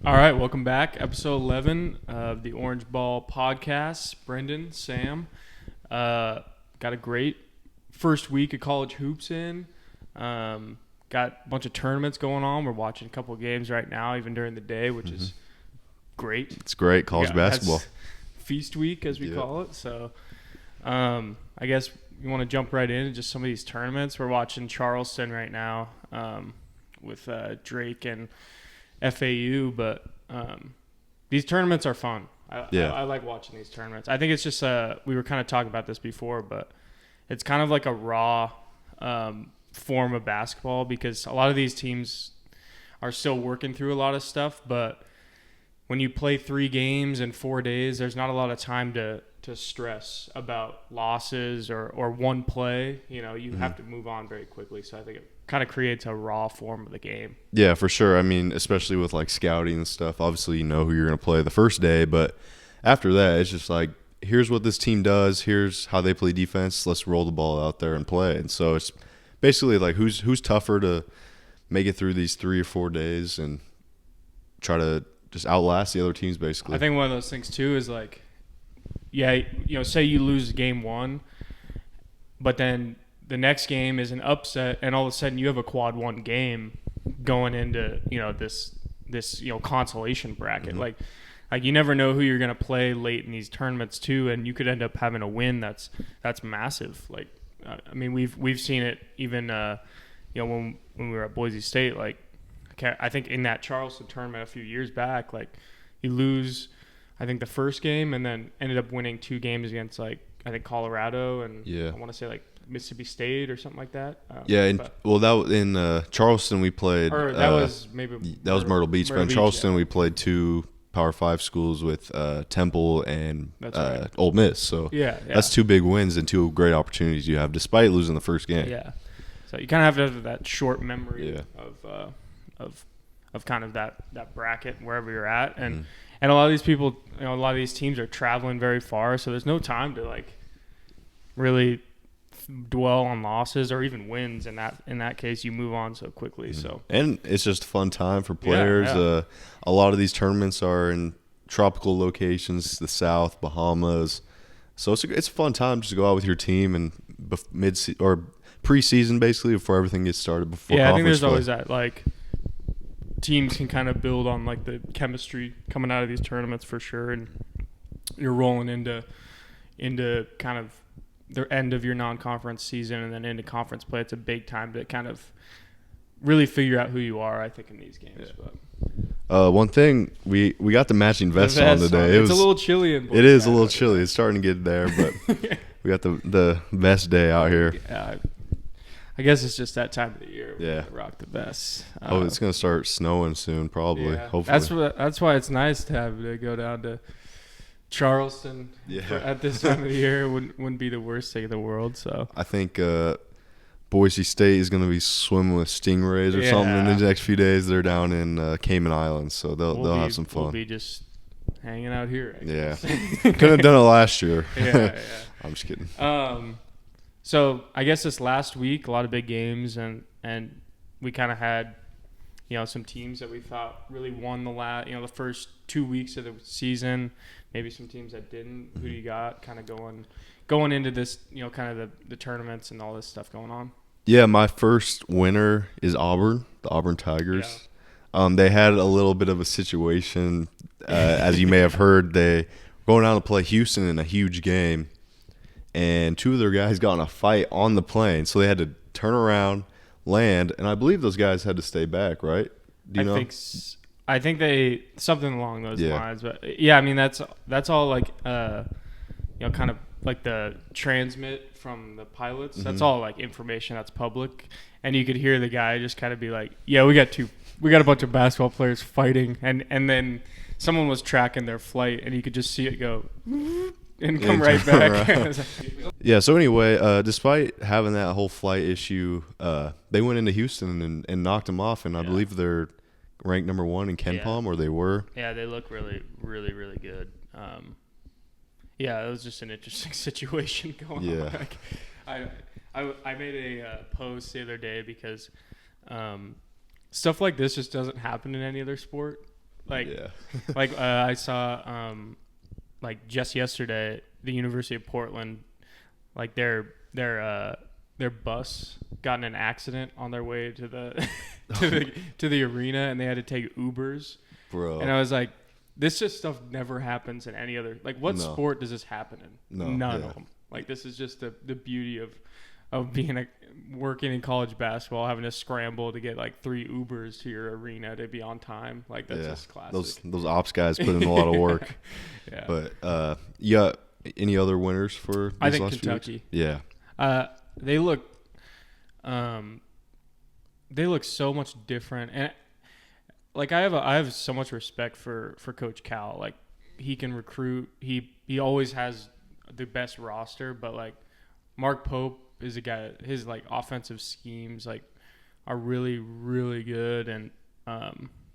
All right, welcome back. Episode 11 of the Orange Ball Podcast. Brendan, Sam, got a great first week of college hoops in. Got a bunch of tournaments going on. We're watching a couple of games right now, even during the day, which is great. It's great, college basketball. Feast week, as we call it. So I guess you want to jump right into just some of these tournaments. We're watching Charleston right now with Drake and FAU, but these tournaments are fun. I like watching these tournaments. I think it's just we were kind of talking about this before, but it's kind of like a raw form of basketball because a lot of these teams are still working through a lot of stuff, but when you play 3 games in 4 days, there's not a lot of time to stress about losses or one play. You have to move on very quickly. So I think it kind of creates a raw form of the game. Yeah, for sure. I mean, especially with like scouting and stuff, obviously you know who you're going to play the first day, but after that, it's just like, here's what this team does, here's how they play defense, let's roll the ball out there and play. And so it's basically like who's tougher to make it through these 3 or 4 days and try to just outlast the other teams, basically. I think one of those things too is like, say you lose game 1, but then the next game is an upset, and all of a sudden you have a quad 1 game going into this consolation bracket. Like you never know who you're gonna play late in these tournaments too, and you could end up having a win that's massive. Like I mean, we've seen it even when we were at Boise State. Like I think in that Charleston tournament a few years back, like you lose I think the first game and then ended up winning 2 games against I think Colorado and I want to say like Mississippi State or something like that. In Charleston we played. Or that was Myrtle Beach. But in Charleston we played 2 Power 5 schools with Temple and Ole Miss. So that's 2 big wins and 2 great opportunities you have despite losing the first game. Yeah. So you kind of have to have that short memory of kind of that bracket wherever you're at, and a lot of these people, a lot of these teams are traveling very far, so there's no time to like really dwell on losses or even wins. In that case, you move on so quickly. So and it's just a fun time for players. A lot of these tournaments are in tropical locations, the South, Bahamas. So it's a fun time just to go out with your team and preseason basically before everything gets started. Before I think there's always that like teams can kind of build on like the chemistry coming out of these tournaments for sure, and you're rolling into kind of the end of your non-conference season and then into conference play. It's a big time to kind of really figure out who you are, I think, in these games. But one thing, we got the matching vests on today. It's a little chilly in Boise. It is a little chilly. It's starting to get there, but we got the vest day out here. Yeah, I guess it's just that time of the year. Yeah, rock the vests. It's gonna start snowing soon, probably. Yeah. Hopefully, that's why it's nice to go down to Charleston at this time of the year. Wouldn't be the worst thing in the world. So I think Boise State is gonna be swimming with stingrays or something in the next few days. They're down in Cayman Islands, so they'll have some fun. We'll be just hanging out here. I guess. Couldn't have done it last year. Yeah. I'm just kidding. So I guess this last week, a lot of big games, and we kind of had, some teams that we thought really won the first 2 weeks of the season. Maybe some teams that didn't. Who do you got kind of going into this, kind of the tournaments and all this stuff going on? Yeah, my first winner is Auburn, the Auburn Tigers. Yeah. They had a little bit of a situation, as you may have heard. They were going out to play Houston in a huge game. And 2 of their guys got in a fight on the plane, so they had to turn around, land, and I believe those guys had to stay back, right? Do you know? I think they something along those lines, but I mean that's all like kind of like the transmit from the pilots. That's all like information that's public, and you could hear the guy just kind of be like, "Yeah, we got a bunch of basketball players fighting," and then someone was tracking their flight, and you could just see it go. And come right back. Yeah, so anyway, despite having that whole flight issue, they went into Houston and knocked them off, and I believe they're ranked number 1 in KenPom, or they were. Yeah, they look really, really, really good. It was just an interesting situation going on. Like, I made a post the other day because stuff like this just doesn't happen in any other sport. Like, Yeah. I saw like just yesterday, the University of Portland, like their bus got in an accident on their way to the to the arena, and they had to take Ubers. Bro. And I was like, this just stuff never happens in any other. Like, what No. sport does this happen in? No, None yeah. of them. Like, this is just the beauty of being working in college basketball, having to scramble to get like 3 Ubers to your arena to be on time. Like, that's just classic. Those ops guys put in a lot of work. Yeah. But you got any other winners for these I think last few weeks? Kentucky. Yeah. They look so much different, and like I have so much respect for Coach Cal. Like, he can recruit. He always has the best roster, but like Mark Pope is a guy. His like offensive schemes like are really, really good, and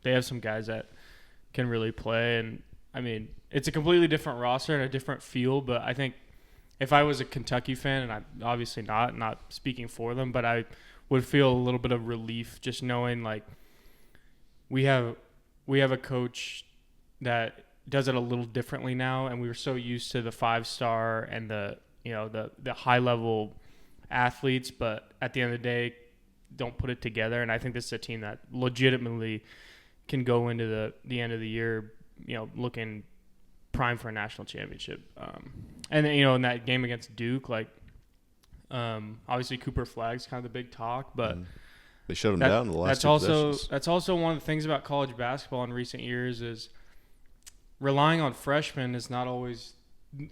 they have some guys that can really play. And I mean, it's a completely different roster and a different feel. But I think if I was a Kentucky fan, and I'm obviously not speaking for them, but I would feel a little bit of relief just knowing like we have a coach that does it a little differently now, and we were so used to the 5-star and the high level athletes, but at the end of the day don't put it together. And I think this is a team that legitimately can go into the end of the year, looking prime for a national championship. And in that game against Duke, like obviously Cooper Flagg's kind of the big talk, but they shut him down in the last two possessions. That's also one of the things about college basketball in recent years is relying on freshmen is not always,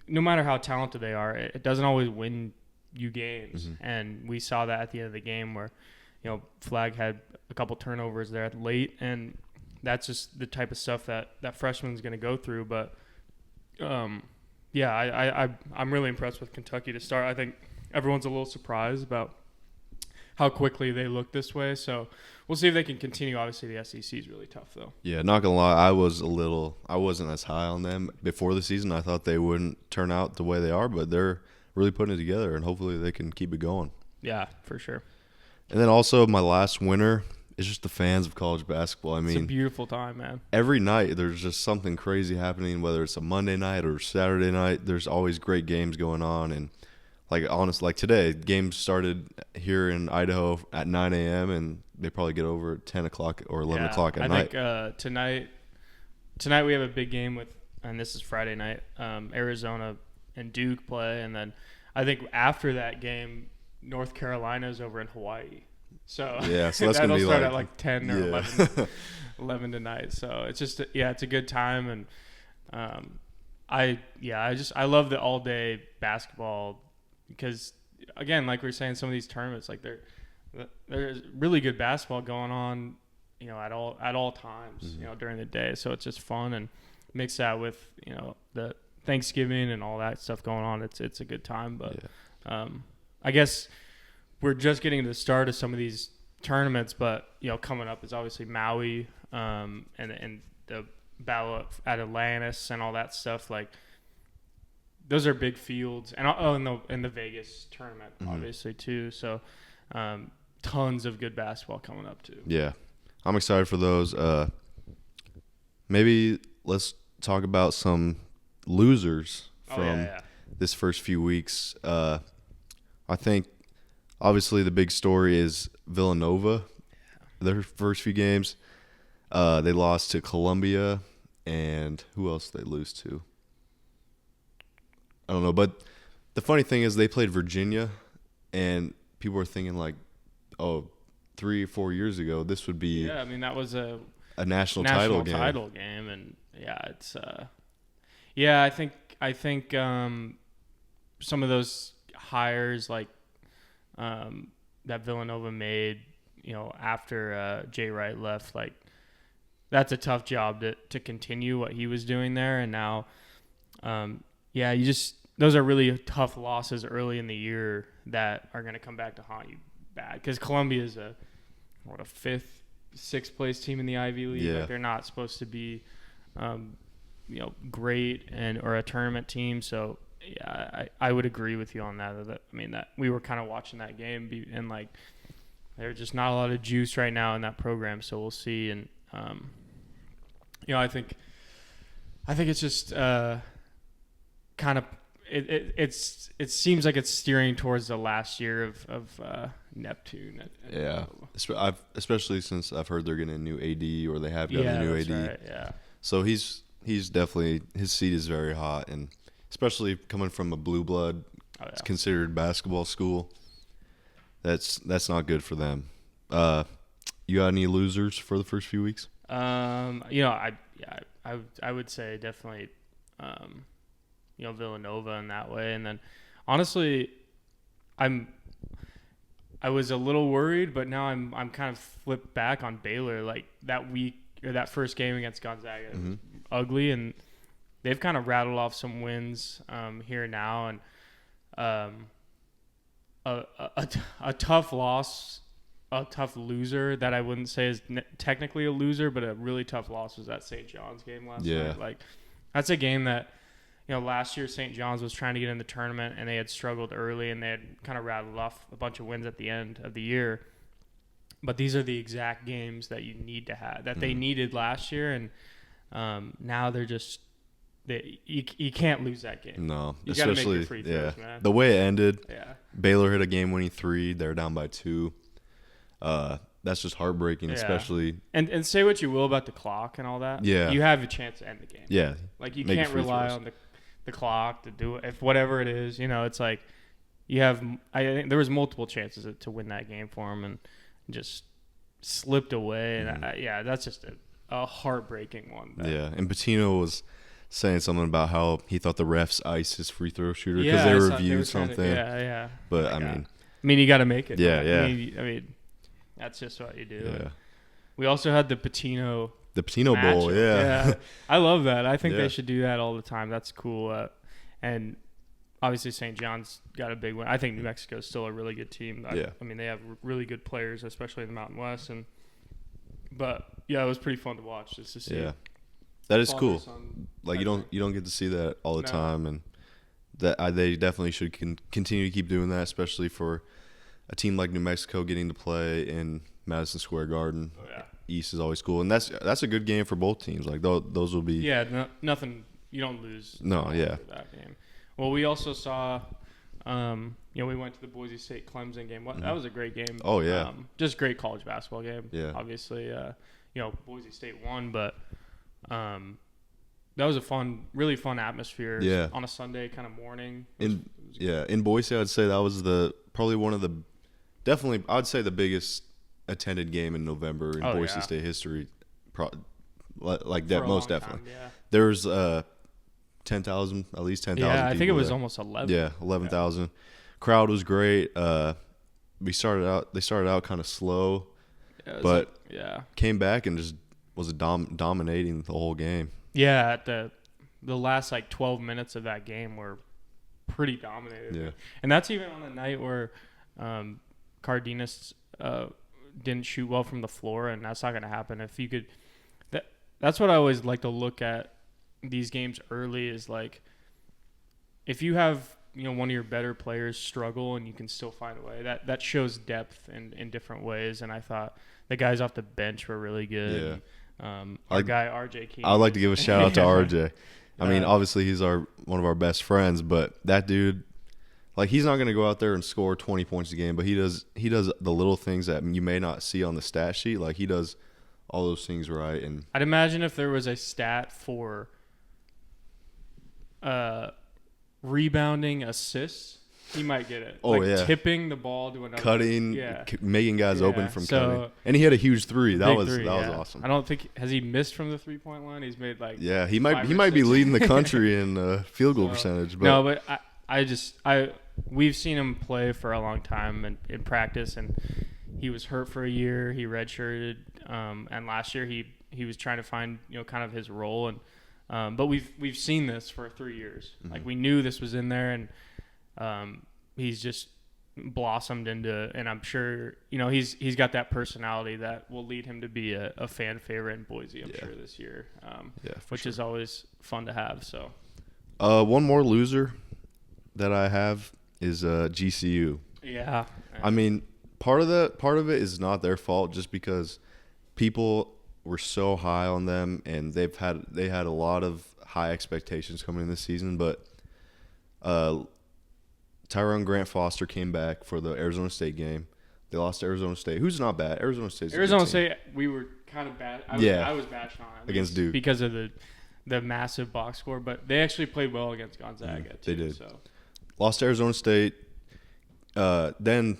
no matter how talented they are, it doesn't always win you games. Mm-hmm. And we saw that at the end of the game where, Flagg had a couple turnovers there late, and that's just the type of stuff that freshman's going to go through. But I'm really impressed with Kentucky to start. I think everyone's a little surprised about how quickly they look this way. So we'll see if they can continue. Obviously, the SEC is really tough, though. Yeah, not gonna lie, I wasn't as high on them before the season. I thought they wouldn't turn out the way they are, but they're really putting it together, and hopefully they can keep it going. Yeah, for sure. And then also my last winner is just the fans of college basketball. I mean, it's a beautiful time, man. Every night there's just something crazy happening, whether it's a Monday night or Saturday night. There's always great games going on, and like today, games started here in Idaho at 9 a.m. and they probably get over at 10 o'clock or 11 o'clock at night. I think tonight we have a big game and this is Friday night, Arizona and Duke play, and then I think after that game, North Carolina's over in Hawaii. So yeah, so that's gonna be start at like 10 or 11 tonight. So it's just it's a good time, and I love the all day basketball because again, like we were saying, some of these tournaments like there's really good basketball going on, at all times, mm-hmm. During the day. So it's just fun, and mix that with the Thanksgiving and all that stuff going on. It's a good time, but I guess we're just getting to the start of some of these tournaments, but coming up is obviously Maui, and the battle at Atlantis and all that stuff. Like those are big fields, and in the Vegas tournament, mm-hmm. obviously too. So tons of good basketball coming up too. Yeah, I'm excited for those. Maybe let's talk about some losers from this first few weeks. I think obviously the big story is Villanova. Their first few games, they lost to Columbia, and who else did they lose to? I don't know, but the funny thing is they played Virginia, and people were thinking like, 3 or 4 years ago this would be that was a national title game, and it's I think some of those hires like that Villanova made, after Jay Wright left, like that's a tough job to continue what he was doing there. And now, those are really tough losses early in the year that are going to come back to haunt you bad. Because Columbia is a 5th, 6th place team in the Ivy League. Yeah. Like they're not supposed to be, great or a tournament team. So yeah, I would agree with you on that. That we were kind of watching that game, and like there's just not a lot of juice right now in that program. So we'll see. And I think it's just kind of it seems like it's steering towards the last year of Neptune. Especially since I've heard they're getting a new AD, or they have got a new AD. Right, yeah. So he's definitely, his seat is very hot, and especially coming from a blue blood, it's considered basketball school. That's not good for them. You got any losers for the first few weeks? I would say definitely, Villanova in that way, and then honestly, I was a little worried, but now I'm kind of flipped back on Baylor. Like that week or that first game against Gonzaga, it was ugly, and they've kind of rattled off some wins here now, and a tough loss. A tough loser that I wouldn't say is technically a loser, but a really tough loss was that St. John's game last night. Like, that's a game that, last year St. John's was trying to get in the tournament, and they had struggled early, and they had kind of rattled off a bunch of wins at the end of the year. But these are the exact games that you need to have, that they needed last year, and now they're just you can't lose that game. No, you got to make your free throws, man. The way it ended, Baylor hit a game-winning 3. They're down by 2. That's just heartbreaking, especially. And say what you will about the clock and all that. Yeah, you have a chance to end the game. Yeah, like you can't rely on the clock to do it. If whatever it is, it's like you have. I think there was multiple chances to win that game for them, and just slipped away. And that's just a heartbreaking one. And Pitino was saying something about how he thought the refs iced his free throw shooter because they reviewed something. But I mean, you got to make it. Yeah. I mean, that's just what you do. Yeah. We also had the Pitino Bowl. Yeah. I love that. I think they should do that all the time. That's cool. And obviously St. John's got a big win. I think New Mexico is still a really good team. I mean, they have really good players, especially in the Mountain West. But it was pretty fun to watch just to see. Yeah, that is cool. Like you don't get to see that all the time, and they definitely should continue to keep doing that, especially for a team like New Mexico getting to play in Madison Square Garden. East is always cool, and that's a good game for both teams. Like those will be nothing. You don't lose. No, that game. Well, we also saw, we went to the Boise State Clemson game. That was a great game. Oh yeah, just great college basketball game. Yeah, obviously, Boise State won, but that was a really fun atmosphere. Yeah, on a Sunday kind of morning. In Boise, I'd say that was probably one of the. Definitely, I'd say the biggest attended game in November in Boise State history. Like that, most definitely. Time, There's 10,000, at least 10,000. Yeah, I think it was there. Almost 11. Yeah, 11,000. Crowd was great. They started out kind of slow, but came back and just was dominating the whole game. Yeah, at the last 12 minutes of that game were pretty dominated. Yeah, and that's even on a night where. Cardenas didn't shoot well from the floor, and that's not going to happen. If you could, that's what I always like to look at these games early is like, if you have one of your better players struggle and you can still find a way, that shows depth in different ways. And I thought the guys off the bench were really good. Yeah. Our guy RJ King. I'd like to give a shout out to RJ. I mean, obviously he's one of our best friends, but that dude. Like, he's not going to go out there and score 20 points a game, but he does the little things that you may not see on the stat sheet. Like, he does all those things right. And I'd imagine if there was a stat for rebounding assists, he might get it. Tipping the ball to another. Cutting, making guys open from cutting. And he had a huge 3. That was awesome. I don't think – has he missed from the three-point line? He's made he might be leading the country in field goal percentage. But. No, but we've seen him play for a long time in practice, and he was hurt for a year. He redshirted, and last year he was trying to find kind of his role. And but we've seen this for 3 years. Mm-hmm. Like we knew this was in there, and he's just blossomed into. And I'm sure he's got that personality that will lead him to be a fan favorite in Boise. I'm sure this year, which is always fun to have. So, one more loser that I have is GCU. Yeah. I mean, part of it is not their fault, just because people were so high on them, and they had a lot of high expectations coming in this season. But Tyrone Grant Foster came back for the Arizona State game. They lost to Arizona State, who's not bad. Arizona State. We were kind of bad. I was bashing on it against Duke because of the massive box score, but they actually played well against Gonzaga. They did. So. Lost to Arizona State. Then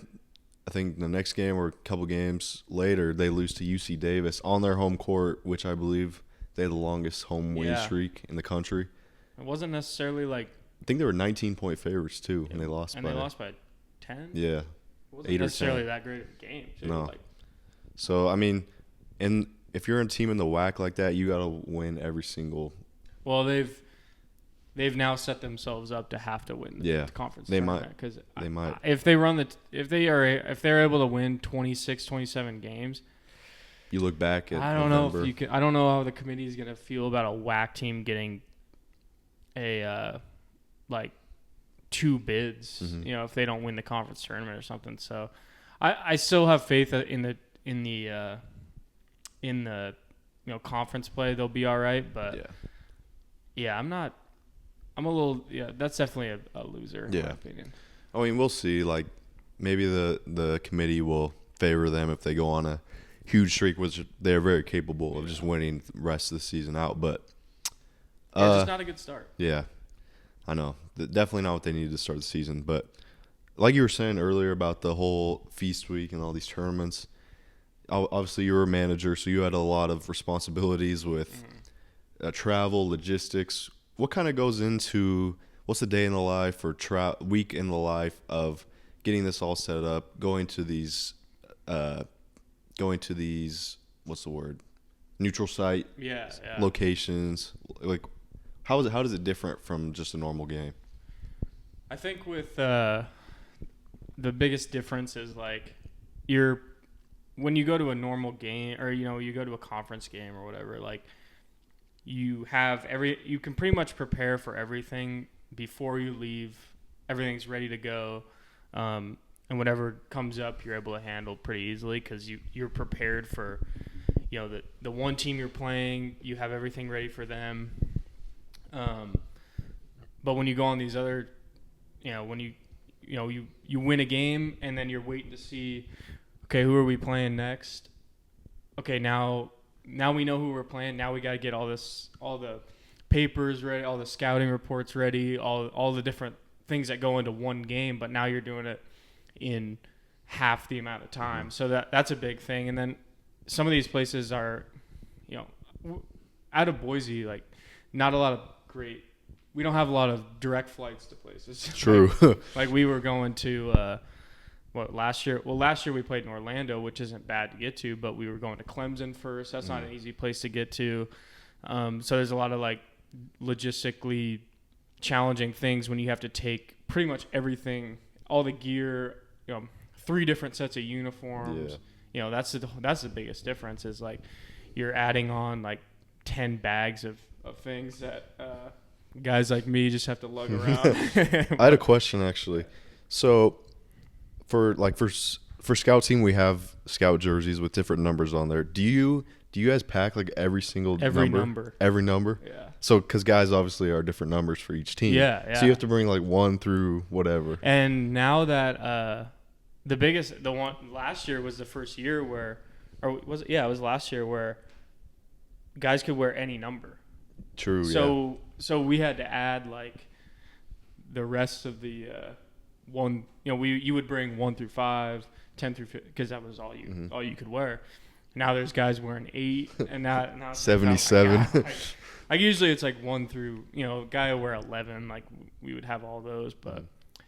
I think the next game or a couple games later, they lose to UC Davis on their home court, which I believe they had the longest home win streak in the country. It wasn't necessarily like. I think they were 19-point favorites too, and they lost. They lost by 10. Yeah, it wasn't 8 or necessarily 10. that great of a game. Too. No. So I mean, and if you're a team in the WAC like that, you got to win every single. Well, they've now set themselves up to have to win the conference. They might because they might if they're able to win 26, 27 games. You look back at I don't know how the committee is going to feel about a WAC team getting a like 2 bids. Mm-hmm. If they don't win the conference tournament or something. So I still have faith in the conference play they'll be all right. But I'm not. I'm a little that's definitely a loser in my opinion. I mean, we'll see. Like maybe the committee will favor them if they go on a huge streak, which they're very capable of just winning the rest of the season out. But it's just not a good start. Yeah, I know. Definitely not what they needed to start the season. But like you were saying earlier about the whole Feast Week and all these tournaments, obviously you were a manager, so you had a lot of responsibilities with travel, logistics. What kind of goes into what's the day in the life or week in the life of getting this all set up, going to these what's the word, neutral site locations? Like how does it different from just a normal game? I think with the biggest difference is like when you go to a normal game or you go to a conference game or whatever, like you can pretty much prepare for everything before you leave. Everything's ready to go, and whatever comes up, you're able to handle pretty easily because you're prepared for, the one team you're playing. You have everything ready for them. But when you go on these other, when you win a game and then you're waiting to see, okay, who are we playing next? Okay, now we know who we're playing. Now we got to get all the papers ready, all the scouting reports ready, all the different things that go into one game. But now you're doing it in half the amount of time. Mm-hmm. So that's a big thing. And then some of these places are, out of Boise, like not a lot of we don't have a lot of direct flights to places. True. like we were going to, last year? Well, last year we played in Orlando, which isn't bad to get to, but we were going to Clemson first. That's not an easy place to get to. So there's a lot of like logistically challenging things when you have to take pretty much everything, all the gear, 3 different sets of uniforms. Yeah. That's the biggest difference is like you're adding on like 10 bags of things that guys like me just have to lug around. I had a question actually. So for scout team, we have scout jerseys with different numbers on there. Do you guys pack like every number? Every number? Yeah. So because guys obviously are different numbers for each team. Yeah. So you have to bring like 1 through whatever. And now that the one last year was the first year where, or was it? Yeah, it was last year where guys could wear any number. True. So we had to add like the rest of the one. You would bring 1 through 5, 10 through 50, because that was all you could wear. Now there's guys wearing 8, and now 77. Like usually it's like 1 through guy will wear 11. Like we would have all those, but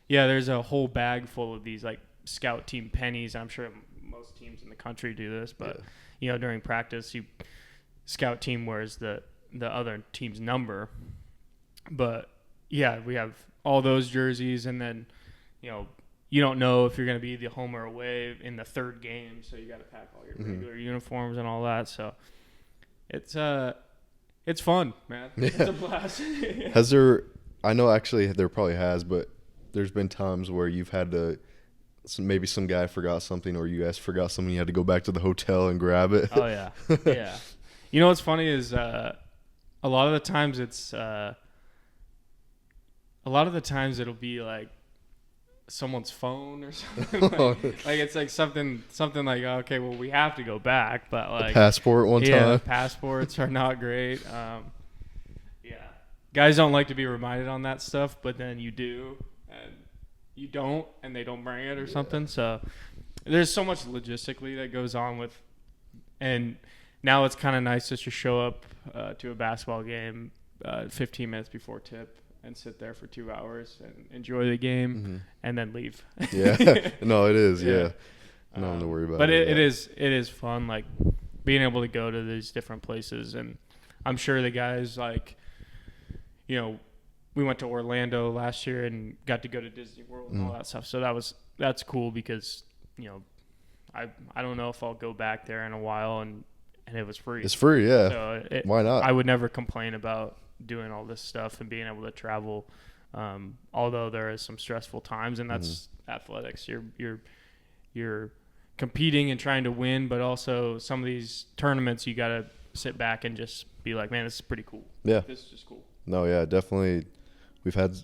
yeah, there's a whole bag full of these like scout team pennies. I'm sure most teams in the country do this, but during practice, scout team wears the other team's number. But yeah, we have all those jerseys, and then you don't know if you're going to be the home or away in the third game, so you got to pack all your regular uniforms and all that. So it's fun, man. Yeah. It's a blast. Has there? I know actually there probably has, but there's been times where you've had to. Maybe some guy forgot something, or you guys forgot something. You had to go back to the hotel and grab it. Oh yeah, yeah. You know what's funny is a lot of the times it'll be like someone's phone or something. Like it's like something like, okay, well, we have to go back, but like passport one time. Passports are not great. Yeah, guys don't like to be reminded on that stuff, but then you do, and you don't, and they don't bring it or something. So there's so much logistically that goes on with, and now it's kind of nice just to show up to a basketball game 15 minutes before tip and sit there for 2 hours and enjoy the game and then leave. Yeah. No, it is. Yeah. Nothing to worry about. But it is fun, like being able to go to these different places. And I'm sure the guys, like, you know, we went to Orlando last year and got to go to Disney World and all that stuff. So that's cool because, you know, I don't know if I'll go back there in a while, and it was free. It's free, yeah. So why not? I would never complain about doing all this stuff and being able to travel, although there is some stressful times, and that's athletics. You're competing and trying to win, but also some of these tournaments you got to sit back and just be like, man, this is pretty cool. Yeah, this is just cool. No, yeah, definitely. We've had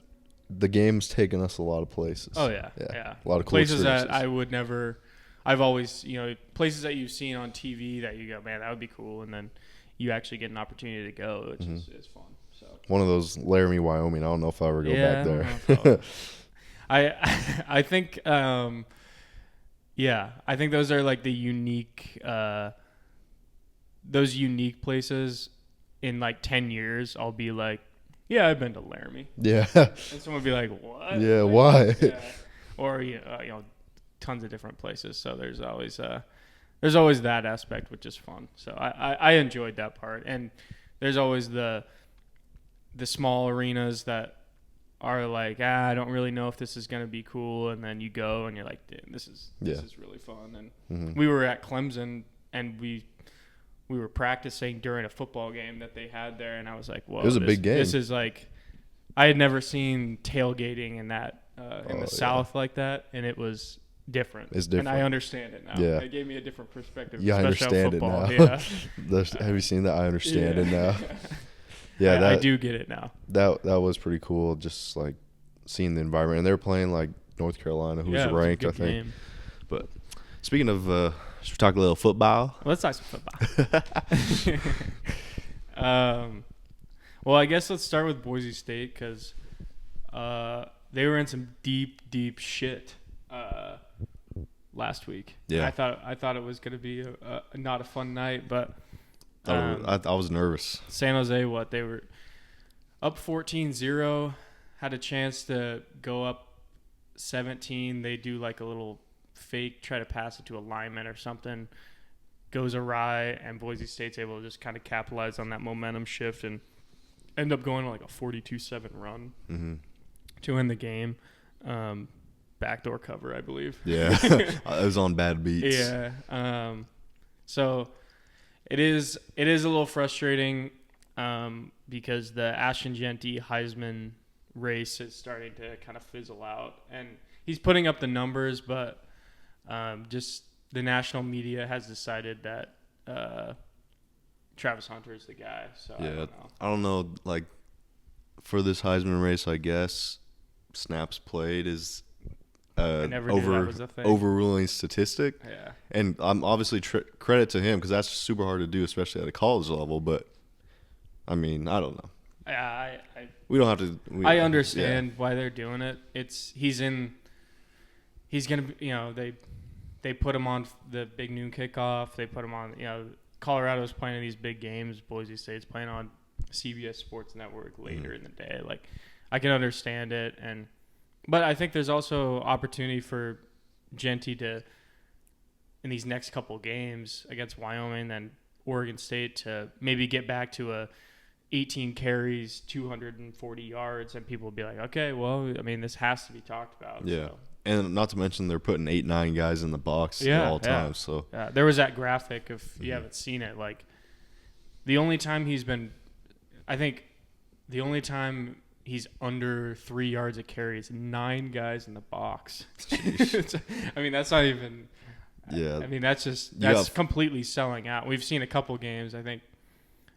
the game's taken us a lot of places. Oh yeah. A lot of cool places that I would never. I've always, you know, places that you've seen on TV that you go, man, that would be cool, and then you actually get an opportunity to go, which is fun. So one of those, Laramie, Wyoming. I don't know if I ever go back there. I think I think those are like the unique those unique places. In like 10 years, I'll be like, yeah, I've been to Laramie. Yeah. And someone will be like, what? Yeah, like, why? Yeah. Or you know, tons of different places. So there's always that aspect, which is fun. So I enjoyed that part. And there's always the small arenas that are like, I don't really know if this is going to be cool. And then you go and you're like, dude, this is really fun. And we were at Clemson, and we were practicing during a football game that they had there. And I was like, whoa, it was a big game. This is like, I had never seen tailgating in that, in the South like that. And it was different. It's different. And I understand it now. Yeah. It gave me a different perspective. Yeah, I understand it now. Yeah. Have you seen that? I understand it now. Yeah, I do get it now. That was pretty cool, just like seeing the environment. And they were playing like North Carolina, who's ranked, I think. Game. But speaking of, should we talk a little football? Let's talk some football. Well, I guess let's start with Boise State because they were in some deep shit last week. Yeah, I thought it was going to be not a fun night, but I was nervous. San Jose, they were up 14-0, had a chance to go up 17. They do like a little fake, try to pass it to a lineman or something, goes awry, and Boise State's able to just kind of capitalize on that momentum shift and end up going like a 42-7 run to end the game. Backdoor cover, I believe. Yeah, it was on bad beats. Yeah. So it is a little frustrating because the Ashton Jeanty Heisman race is starting to kind of fizzle out, and he's putting up the numbers, but just the national media has decided that Travis Hunter is the guy. So yeah, I don't know. Like for this Heisman race, I guess snaps played is overruling statistic. Yeah, and I'm obviously credit to him because that's super hard to do, especially at a college level. But I mean, I don't know. We don't have to. I understand why they're doing it. He's gonna be, they put him on the big noon kickoff. They put him on, Colorado's playing in these big games. Boise State's playing on CBS Sports Network later in the day. Like, I can understand it, but I think there's also opportunity for Jeanty to, in these next couple games against Wyoming and Oregon State, to maybe get back to a 18 carries, 240 yards, and people will be like, okay, well, I mean, this has to be talked about. Yeah. So. And not to mention they're putting 8-9 guys in the box at all times. So there was that graphic, if you haven't seen it, like the only time he's under 3 yards a carry is 9 guys in the box. I mean, that's not even. Yeah. I mean, that's completely selling out. We've seen a couple games. I think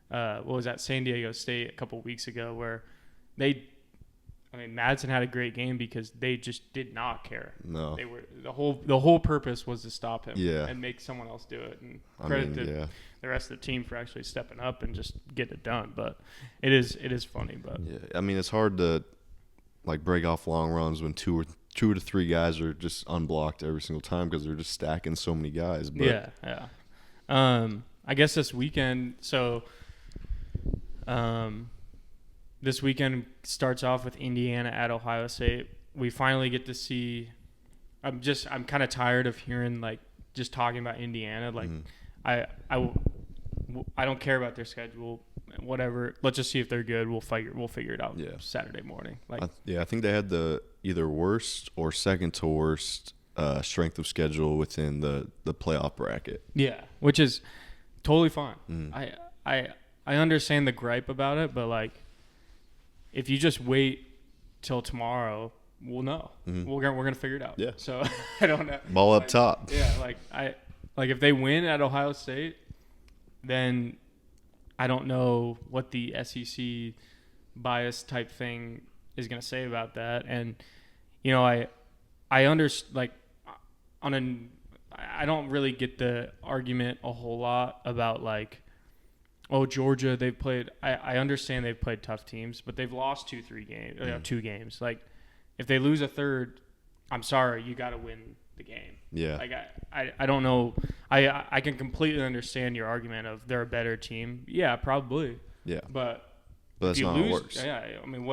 what was that, San Diego State a couple weeks ago, where Madsen had a great game because they just did not care. No. They were the whole purpose was to stop him and make someone else do it. And credit to the rest of the team for actually stepping up and just getting it done. But it is funny. But yeah, I mean, it's hard to like break off long runs when two to three guys are just unblocked every single time because they're just stacking so many guys. But I guess this weekend. So, this weekend starts off with Indiana at Ohio State. We finally get to see. I'm kind of tired of hearing like just talking about Indiana. Like, I don't care about their schedule. Whatever. Let's just see if they're good. We'll figure it out Saturday morning. Like, I think they had the either worst or second to worst strength of schedule within the playoff bracket. Yeah, which is totally fine. I understand the gripe about it, but like, if you just wait till tomorrow, we'll know. We're gonna figure it out. Yeah. So I don't know. Ball up top. Yeah. Like if they win at Ohio State, then I don't know what the SEC bias type thing is gonna say about that. And you know, I understand, like, I don't really get the argument a whole lot about like, oh, Georgia, they've played. I understand they've played tough teams, but they've lost 2 games. Like, if they lose a third, I'm sorry, you got to win the game. Yeah. Like, I don't know. I can completely understand your argument of they're a better team. Yeah, probably. Yeah. But that's not how it works. Yeah. I mean,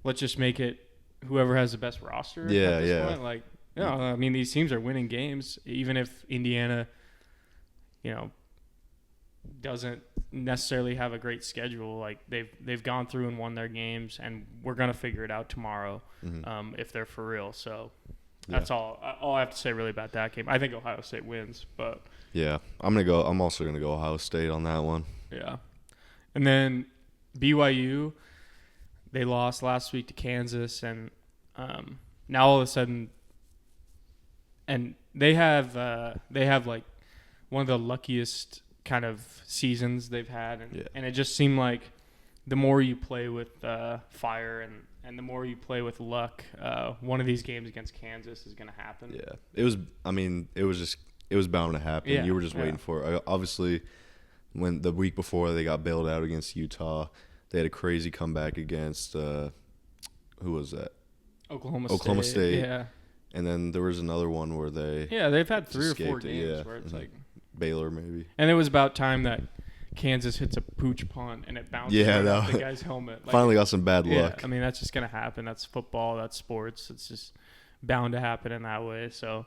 let's just make it whoever has the best roster. At this point. Like, I mean, these teams are winning games, even if Indiana, doesn't necessarily have a great schedule. Like, they've gone through and won their games, and we're gonna figure it out tomorrow, if they're for real. So that's all I have to say really about that game. I think Ohio State wins, but yeah, I'm also gonna go Ohio State on that one. Yeah, and then BYU, they lost last week to Kansas, and now all of a sudden, and they have like one of the luckiest kind of seasons they've had, and it just seemed like the more you play with fire and the more you play with luck, one of these games against Kansas is going to happen. Yeah, it was bound to happen. Yeah, you were just waiting for it. Obviously, when the week before they got bailed out against Utah, they had a crazy comeback against who was that? Oklahoma State. Yeah. And then there was another one where they've had 3 or 4 games where it's like Baylor maybe. And it was about time that Kansas hits a pooch punt and it bounces off the guy's helmet. Like, finally got some bad luck. I mean, that's just gonna happen. That's football. That's sports. It's just bound to happen in that way. So,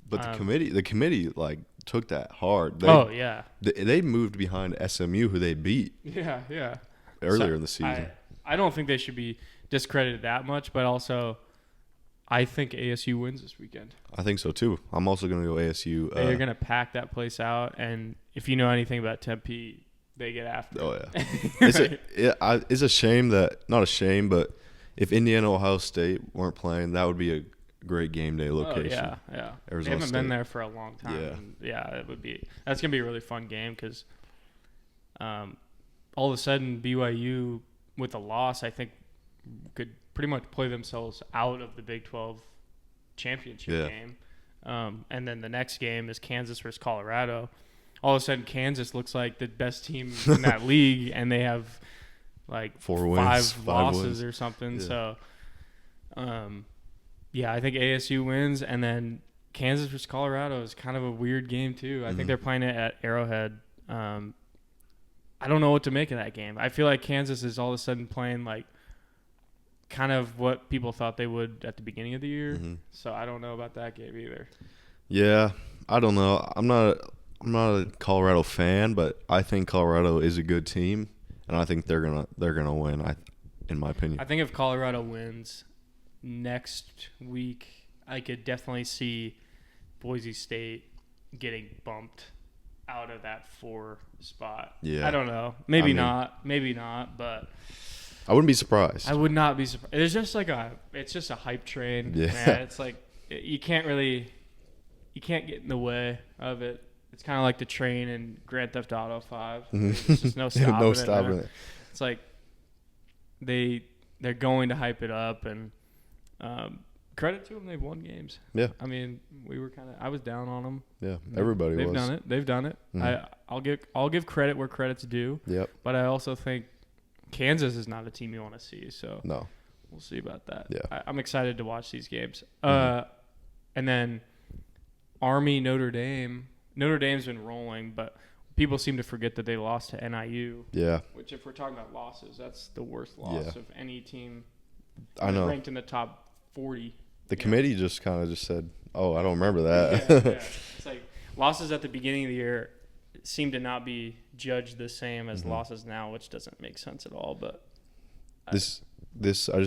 but the committee like took that hard. They moved behind SMU, who they beat. Yeah. Earlier in the season. I don't think they should be discredited that much, but also, I think ASU wins this weekend. I think so too. I'm also going to go ASU. They're going to pack that place out, and if you know anything about Tempe, they get after it. Oh yeah. It's a shame not a shame, but if Indiana Ohio State weren't playing, that would be a great game day location. Oh, yeah. Arizona they haven't State. been there for a long time. Yeah. That's going to be a really fun game because all of a sudden BYU with a loss, I think, could pretty much play themselves out of the Big 12 championship game. And then the next game is Kansas versus Colorado. All of a sudden, Kansas looks like the best team in that league, and they have like 4 wins, 5 losses wins. or something. Yeah. So, I think ASU wins, and then Kansas versus Colorado is kind of a weird game too. I think they're playing it at Arrowhead. I don't know what to make of that game. I feel like Kansas is all of a sudden playing like kind of what people thought they would at the beginning of the year. So I don't know about that game either. Yeah, I don't know. I'm not a Colorado fan, but I think Colorado is a good team, and I think they're gonna win. In my opinion, I think if Colorado wins next week, I could definitely see Boise State getting bumped out of that 4 spot. Yeah, I don't know. Maybe not, but I wouldn't be surprised. I would not be surprised. It's just a hype train. Yeah. Man. It's like you can't get in the way of it. it's kind of like the train in Grand Theft Auto 5. Mhm. There's just no stopping no it. stopping Man. it. It's like they're going to hype it up, and credit to them, they've won games. Yeah. I mean, I was down on them. Yeah, everybody They've was. done it. They've done it. Mhm. I'll give credit where credit's due. Yep. But I also think Kansas is not a team you want to see. So No. we'll see about that. Yeah. I'm excited to watch these games. Mhm. And then Army Notre Dame. Notre Dame's been rolling, but people seem to forget that they lost to NIU. Yeah. Which, if we're talking about losses, that's the worst loss of any team. I know. Ranked in the top 40. The committee just kind of just said, "Oh, I don't remember that." Yeah. It's like losses at the beginning of the year seem to not be judged the same as losses now, which doesn't make sense at all. But I just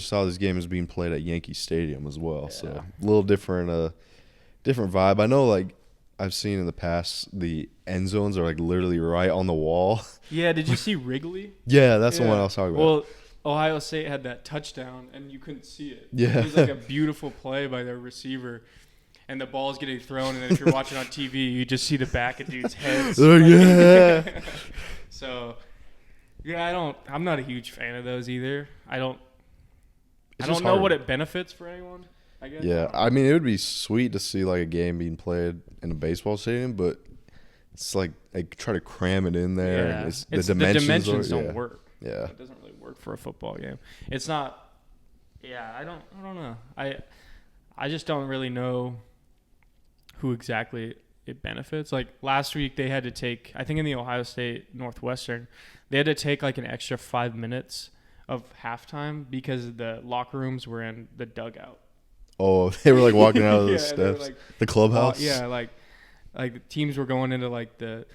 saw this game is being played at Yankee Stadium as well, so Yeah. a little different vibe. I know, like I've seen in the past, the end zones are like literally right on the wall. yeah, did you see Wrigley? Yeah, that's the one I was talking about. Well, Ohio State had that touchdown, and you couldn't see it. Yeah. It was like a beautiful play by their receiver, and the ball's getting thrown, and then if you're watching on TV, you just see the back of dudes' heads. Yeah. So, yeah, I'm not a huge fan of those either. I don't just know hard. what it benefits for anyone, I guess. Yeah, I mean, it would be sweet to see like a game being played in a baseball stadium, but it's like they try to cram it in there. Yeah. And The dimensions don't work. Yeah. It doesn't really work for a football game. It's not. Yeah, I don't know. I just don't really know who exactly it benefits. Like last week, they had to take, I think in the Ohio State Northwestern, they had to take like an extra 5 minutes of halftime because the locker rooms were in the dugout. Oh, they were like walking out of the Yeah, they were, steps, like, the clubhouse. Yeah, like the teams were going into like the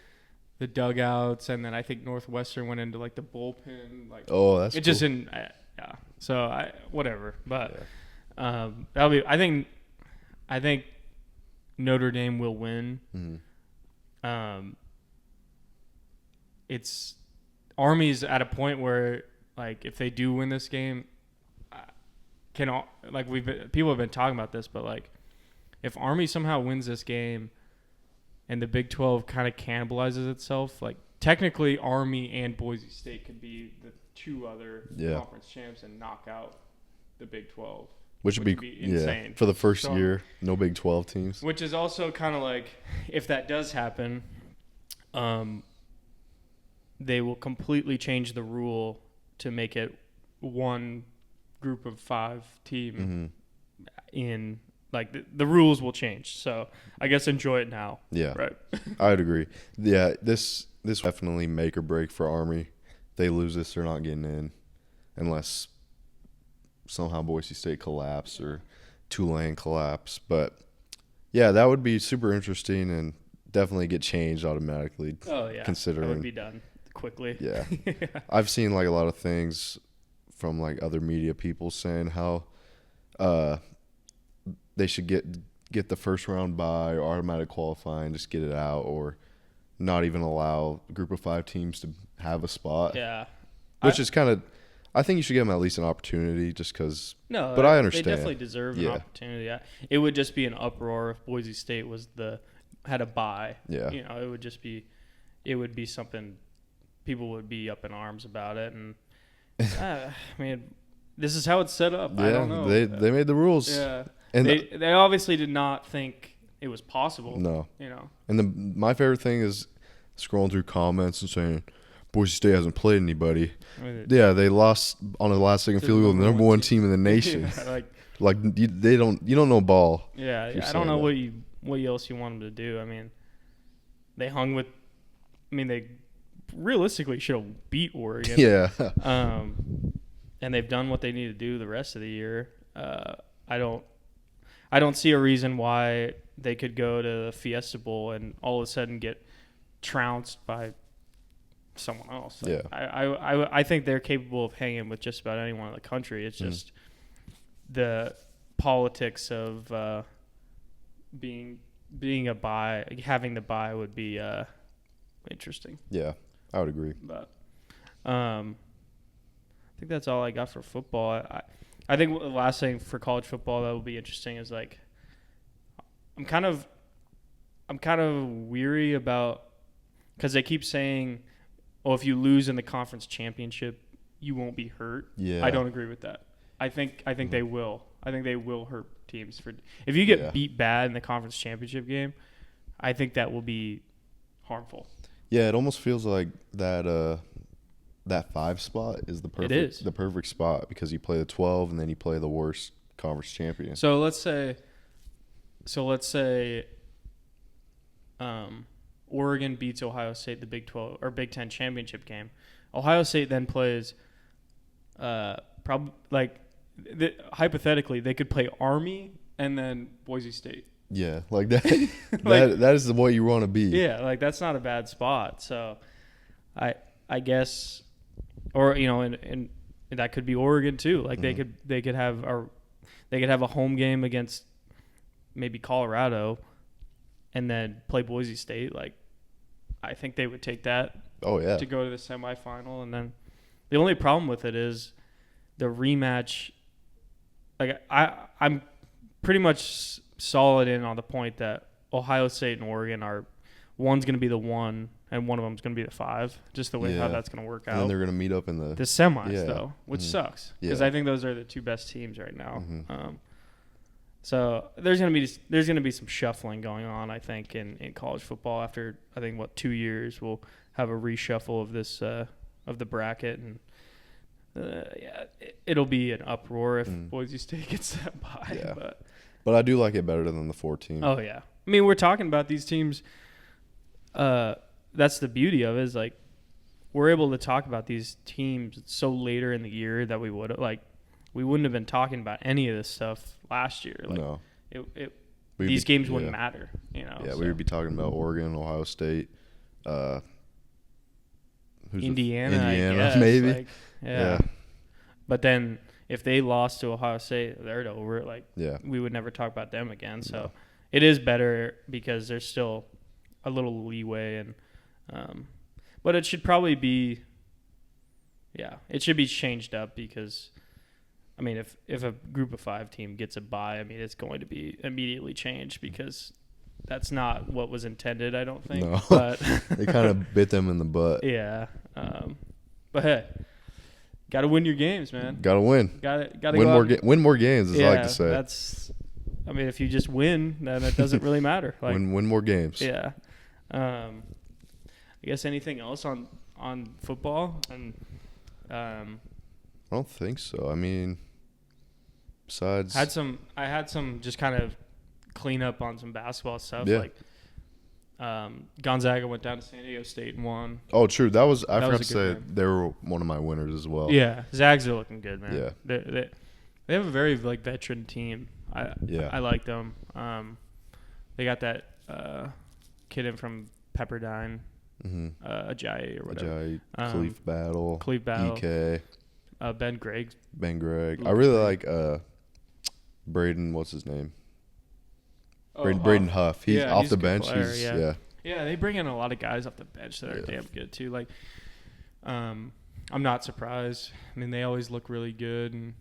dugouts, and then I think Northwestern went into like the bullpen. Like, Oh, that's it cool. just didn't. Yeah. So whatever, but that'll be. I think Notre Dame will win. Mhm. It's Army's at a point where like if they do win this game, people have been talking about this, but like if Army somehow wins this game and the Big 12 kind of cannibalizes itself, like technically Army and Boise State could be the two other conference champs and knock out the Big 12, which would be insane for the first So- year. No Big 12 teams. Which is also kind of like, if that does happen, they will completely change the rule to make it one group of 5 team in, like, the rules will change. So I guess enjoy it now. Yeah, Right. I would agree. Yeah, this definitely make or break for Army. They lose this, they're not getting in, unless somehow Boise State collapse or Tulane collapse. But yeah, that would be super interesting and definitely get changed automatically. Oh, yeah. Considering That would be done quickly. Yeah. I've seen like a lot of things from like other media people saying how they should get the first round bye or automatic qualifying, just get it out, or not even allow a group of 5 teams to have a spot. Yeah. Which is kind of, I think you should give them at least an opportunity just because. No, but I understand. They definitely deserve an opportunity. It would just be an uproar if Boise State had a bye. Yeah. You know, it would be something people would be up in arms about it. And I mean, this is how it's set up. Yeah, I don't know. they made the rules. Yeah. And they obviously did not think it was possible. No. You know. And my favorite thing is scrolling through comments and saying Boise State hasn't played anybody. I mean, Yeah, they lost on the last second To field the goal, the number one team in the nation. Yeah, Like you don't know ball. Yeah, You're I don't know saying what else you want them to do. I mean, they hung with. I mean, they realistically should have beat Oregon. Yeah. And they've done what they need to do the rest of the year. I don't see a reason why they could go to the Fiesta Bowl and all of a sudden get trounced by someone else. Like, Yeah. I think they're capable of hanging with just about anyone in the country. It's just the politics of being a bye, having the bye would be interesting. Yeah, I would agree. But I think that's all I got for football. I think the last thing for college football that will be interesting is like I'm kind of I'm kind of weary about because they keep saying, "Oh, if you lose in the conference championship, you won't be hurt." Yeah. I don't agree with that. I think they will. I think they will hurt teams for if you get beat bad in the conference championship game. I think that will be harmful. Yeah, it almost feels like that 5 spot is the perfect spot because you play the 12 and then you play the worst conference champion. So let's say Oregon beats Ohio State the Big 12 or Big 10 championship game. Ohio State then plays hypothetically they could play Army and then Boise State. Yeah, like that. That is what you want to be. Yeah, like that's not a bad spot. So, I guess, or and that could be Oregon too. Like they could have a home game against maybe Colorado, and then play Boise State. Like, I think they would take that. Oh yeah. To go to the semifinal, and then the only problem with it is the rematch. Like I'm pretty much solid in on the point that Ohio State and Oregon are one's going to be the 1 and one of them's going to be the 5. Just the way how that's going to work out. And then they're going to meet up in the semis though, which sucks because I think those are the 2 best teams right now. So there's going to be some shuffling going on, I think, in college football after I think 2 years we'll have a reshuffle of this of the bracket, and it'll be an uproar if Boise State gets that bye. Yeah. But I do like it better than the 4 teams. Oh yeah, I mean we're talking about these teams. That's the beauty of it, is like we're able to talk about these teams so later in the year that we wouldn't have been talking about any of this stuff last year. Like, no, these games wouldn't matter. Yeah, so. We would be talking about Oregon, Ohio State, Indiana, I guess, maybe. Yeah. But then if they lost to Ohio State, they're over. We would never talk about them again. So it is better because there's still a little leeway, and but it should probably be, it should be changed up because, I mean, if a group of 5 team gets a bye, I mean, it's going to be immediately changed because that's not what was intended, I don't think. No. But they kind of bit them in the butt. Yeah. But hey, got to win your games, man. Got to win. Got to win more games, as I like to say. I mean, if you just win, then it doesn't really matter. Like, win more games. Yeah. I guess anything else on football? And I don't think so. I mean, besides I had some just kind of clean up on some basketball stuff. Yeah. Like Gonzaga went down to San Diego State and won. Oh, true. I forgot to say they were one of my winners as well. Yeah, Zags are looking good, man. Yeah, they have a very veteran team. I like them. They got that kid in from Pepperdine, Ajayi or whatever. Ajayi, Cleve Battle, EK, Ben Gregg. I really like Braden. What's his name? Braden Huff. He's off the bench. Yeah, they bring in a lot of guys off the bench that are damn good too. Like, I'm not surprised. I mean, they always look really good, and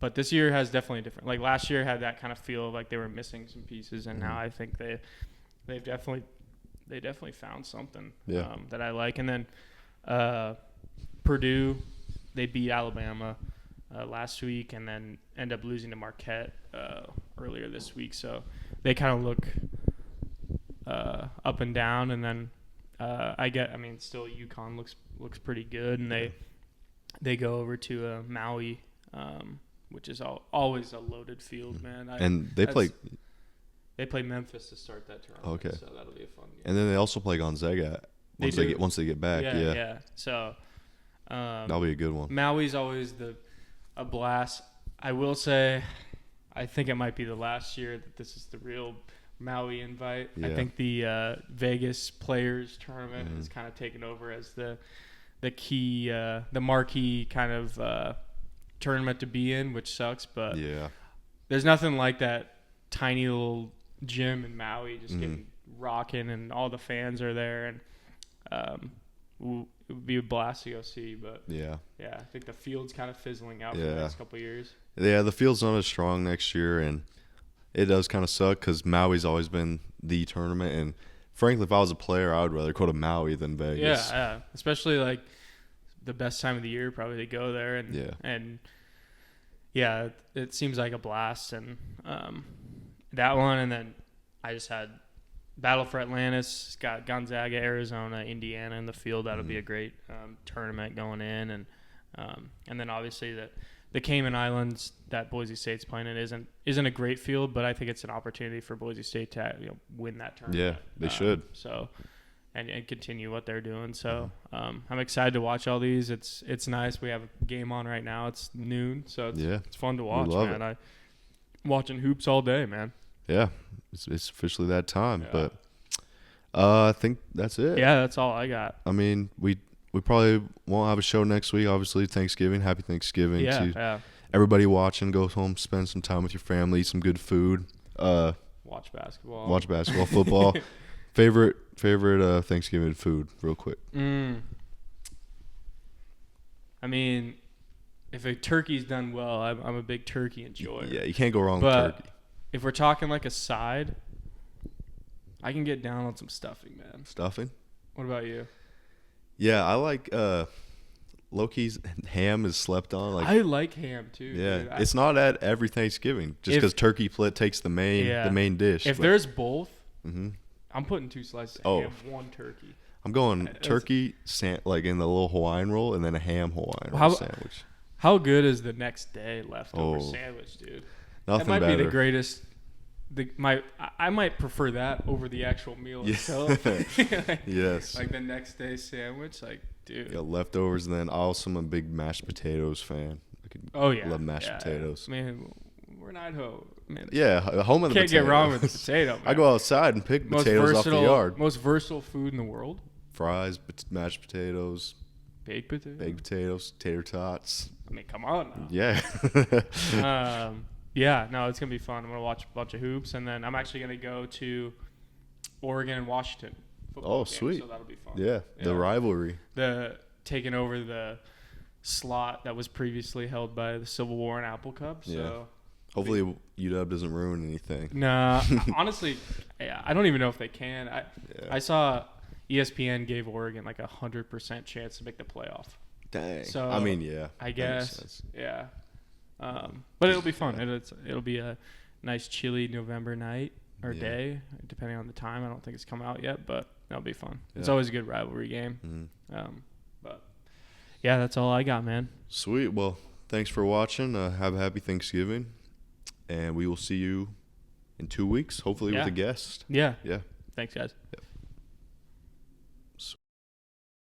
but this year has definitely different. Like last year had that kind of feel like they were missing some pieces, and now I think they definitely found something that I like. And then Purdue, they beat Alabama last week, and then end up losing to Marquette earlier this week. So they kind of look up and down, and then still UConn looks pretty good, and they go over to Maui, which is always a loaded field, man. And they play Memphis to start that tournament. Okay, so that'll be a fun game. And then they also play Gonzaga once they get back. Yeah. So that'll be a good one. Maui's always a blast. I will say, I think it might be the last year that this is the real Maui invite. Yeah. I think the Vegas Players Tournament has kind of taken over as the key, the marquee kind of tournament to be in, which sucks. But there's nothing like that tiny little gym in Maui just getting rocking, and all the fans are there, and it would be a blast to go see. But I think the field's kind of fizzling out for the next couple of years. Yeah, the field's not as strong next year, and it does kind of suck because Maui's always been the tournament, and frankly, if I was a player, I would rather go to Maui than Vegas. Yeah, especially like the best time of the year probably to go there, and yeah, it seems like a blast, and that one, and then I just had Battle for Atlantis, got Gonzaga, Arizona, Indiana in the field. That'll be a great tournament going in, and then obviously the Cayman Islands that Boise State's playing in isn't a great field, but I think it's an opportunity for Boise State to win that tournament. Yeah, they should. So, and continue what they're doing. So I'm excited to watch all these. It's nice. We have a game on right now. It's noon, so it's fun to watch, man. I'm watching hoops all day, man. Yeah, it's officially that time. Yeah. But I think that's it. Yeah, that's all I got. I mean, we probably won't have a show next week. Obviously, Thanksgiving. Happy Thanksgiving to everybody watching. Go home, spend some time with your family, eat some good food. Watch basketball. Football. Favorite Thanksgiving food, real quick. I mean, if a turkey's done well, I'm a big turkey enjoyer. Yeah, you can't go wrong with turkey. If we're talking like a side, I can get down on some stuffing, man. Stuffing? What about you? Yeah, I like Loki's ham is slept on. I like ham too. Yeah, dude. it's not at every Thanksgiving just because turkey takes the main dish. If there's both, I'm putting 2 slices of ham, 1 turkey. I'm going turkey, like in the little Hawaiian roll, and then a ham Hawaiian roll sandwich. How good is the next day leftover sandwich, dude? Nothing that might better. Be the greatest. I might prefer that over the actual meal itself. Yes. Like the next day sandwich, like dude. Yeah, leftovers, and then also I'm a big mashed potatoes fan. Love mashed potatoes. Man, we're in Idaho. Man, yeah, home of the can't get wrong with the potato. Man. I go outside and pick potatoes off the yard. Most versatile food in the world. Fries, mashed potatoes, baked potatoes, tater tots. I mean, come on now. Yeah. Yeah, no, it's going to be fun. I'm going to watch a bunch of hoops, and then I'm actually going to go to Oregon and Washington football game, sweet. So that'll be fun. Yeah, the rivalry. Taking over the slot that was previously held by the Civil War and Apple Cup. So yeah. Hopefully UW doesn't ruin anything. Nah, honestly, I don't even know if they can. I saw ESPN gave Oregon like 100% chance to make the playoff. Dang. So, I mean, yeah. I guess. Yeah. But it'll be fun. It'll be a nice chilly November night or day, depending on the time. I don't think it's come out yet, but that'll be fun. Yeah. It's always a good rivalry game. But yeah, that's all I got, man. Sweet. Well, thanks for watching. Have a happy Thanksgiving, and we will see you in 2 weeks, hopefully with a guest. Yeah. Yeah. Thanks, guys. Yeah.